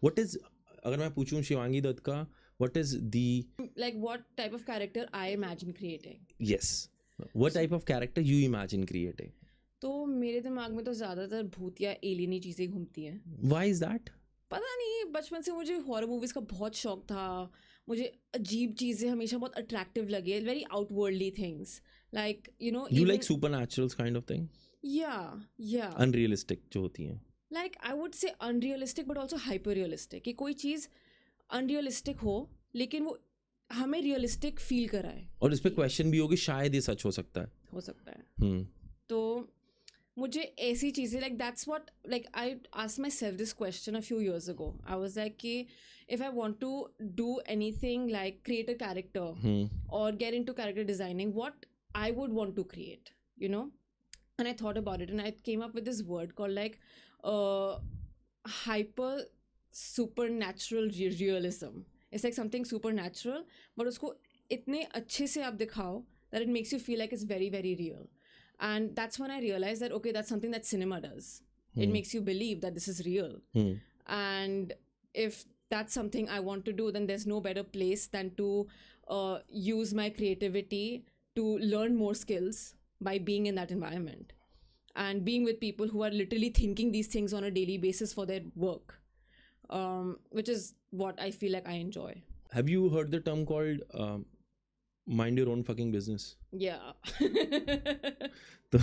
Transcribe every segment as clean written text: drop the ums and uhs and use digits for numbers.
What is, अगर मैं पूछूं शिवांगी दत्त का, what is the, Like what type of character I imagine creating. yes, what type of character you imagine creating? तो मेरे दिमाग में तो ज़्यादातर भूत या एलियन ही चीज़ें घूमती हैं. Why is that? पता नहीं, बचपन से मुझे हॉरर मूवीज़ का बहुत शौक था. मुझे अजीब चीज़ें हमेशा बहुत अट्रैक्टिव लगे, very outworldly things, like you know. You like supernatural kind of thing? या Unrealistic जो होती हैं. Like I would say unrealistic but also hyper realistic. कि कोई चीज़ अनरियलिस्टिक हो लेकिन वो हमें रियलिस्टिक फील कराए. और इस पे क्वेश्चन भी होगी शायद ये सच हो सकता है. हो सकता है. तो मुझे ऐसी चीज़ें, like that's what, like I asked myself this question a few years ago. I was like कि if I want to do anything like create a character और get into character designing, what I would want to create, you know. And I thought about it and I came up with this word called like hyper supernatural realism. It's like something supernatural but उसको इतने अच्छे से आप दिखाओ that it makes you feel like it's very very real. And that's when I realized that okay, that's something that cinema does. It makes you believe that this is real. And if that's something I want to do, then there's no better place than to use my creativity to learn more skills by being in that environment and being with people who are literally thinking these things on a daily basis for their work, which is what I feel like I enjoy. Have you heard the term called mind your own fucking business? Yeah. तो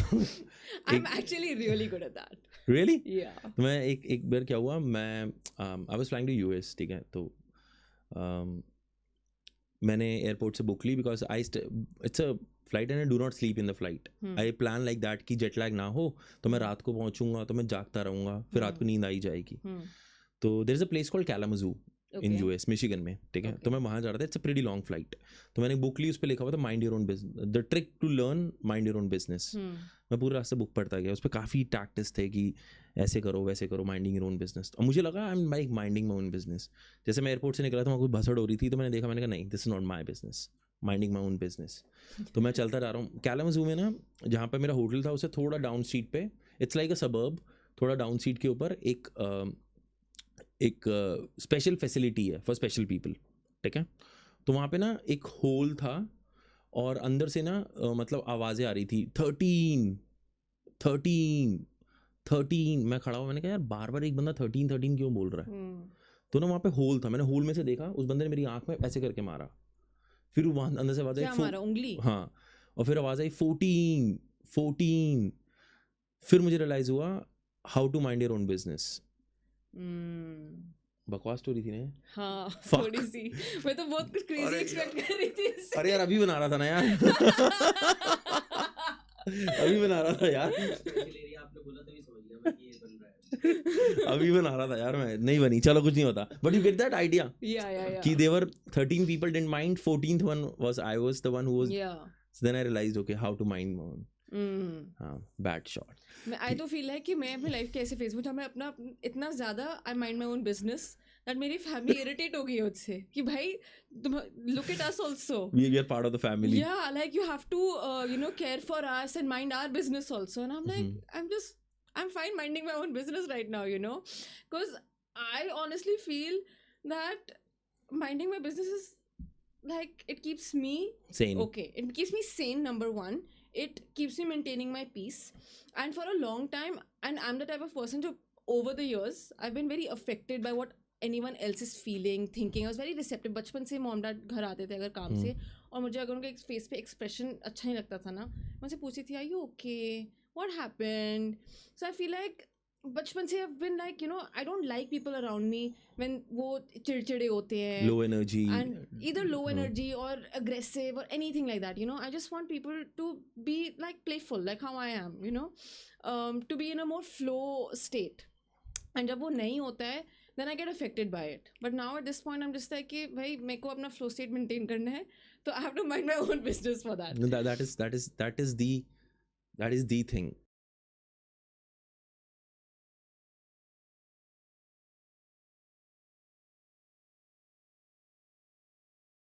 I'm actually really good at that. really? Yeah. तो मैं एक बार क्या हुआ, मैं I was flying to US, ठीक है. तो मैंने एयरपोर्ट से बुक ली because it's a flight and I do not sleep in the flight. I plan like that कि जेट लैग ना हो, तो मैं रात को पहुंचूंगा तो मैं जागता रहूंगा, फिर रात को नींद आई जाएगी. तो there is a place called Kalamazoo in US, Michigan में, ठीक है. तो मैं वहाँ जा रहा था. It's a pretty long flight. तो मैंने बुक ली, उस पर लिखा हुआ था mind your own business, the trick to learn mind your own business. मैं पूरे रास्ते बुक पढ़ता गया. उस पर काफ़ी टैक्टिस थे कि ऐसे करो वैसे करो, माइंडिंग योर ओन बिजनेस. और मुझे लगा I am like minding my own business. जैसे मैं एयरपोर्ट से निकला था, वहाँ कोई भसड़ हो रही थी, तो मैंने देखा, मैंने कहा नहीं, this is not my business, minding my own business. तो मैं चलता जा रहा हूँ. कैलामजू में ना, जहाँ पर मेरा होटल था, उससे थोड़ा डाउन स्ट्रीट पे, इट्स लाइक अ सबर्ब, थोड़ा डाउन स्ट्रीट के ऊपर एक स्पेशल फैसिलिटी है फॉर स्पेशल पीपल, ठीक है. तो वहाँ पे ना एक होल था और अंदर से ना मतलब आवाज़ें आ रही थी, 13. मैं खड़ा हुआ, मैंने कहा यार बार बार एक बंदा 13 क्यों बोल रहा है. तो ना वहाँ पे होल था, मैंने होल में से देखा, उस बंदे ने मेरी आँख में ऐसे करके मारा. फिर वहाँ अंदर से आवाज़ आई, उंगली. हाँ. और फिर आवाज़ आई 14. फिर मुझे रियलाइज़ हुआ how to mind your own business. बकवास स्टोरी थी ना. हाँ, थोड़ी सी. मैं तो बहुत कुछ क्रेजी एक्सपेक्ट कर रही थी. अरे यार अभी बना रहा था ना यार. अभी बना रहा था यार. आपने बोला तभी समझ गया मैं कि ये बन रहा है. अभी बना रहा था यार, मैं नहीं बनी, चलो कुछ नहीं होता. But you get that idea कि there were 13 people didn't mind, 14th one was I was the one who was. So then I realized okay how to mind my own. Bad shot. I तो feel है कि मैं अपनी life के ऐसे phase में, जहाँ मैं अपना इतना ज़्यादा I mind my own business that मेरी फैमिली इरिटेट हो गई उससे कि भाई तुम look at us also, we are part of the family. Yeah, like you have to care for us and mind our business also. And I'm like, I'm fine minding my own business right now, because I honestly feel that minding my business is like, it keeps me sane. Okay, it keeps me sane, number one. It keeps me maintaining my peace. And for a long time, and I'm the type of person who, over the years, I've been very affected by what anyone else is feeling, thinking. I was very receptive. बचपन से mom dad घर आते थे अगर काम से, और मुझे अगर उनके फेस पे एक्सप्रेशन अच्छा नहीं लगता था ना, मैं उनसे पूछती थी, are you okay? What happened? So I feel like बचपन से I've been like, I don't like people around me when वो चिड़चिड़े होते हैं, low energy, and either low energy or aggressive or anything like that. I just want people to be like playful, like how I am, to be in a more flow state. And जब वो नहीं होता है, then I get affected by it. But now at this point I'm just like कि भाई मेरे को अपना flow state maintain करना है, तो I have to mind my own business for that. No, that is the thing.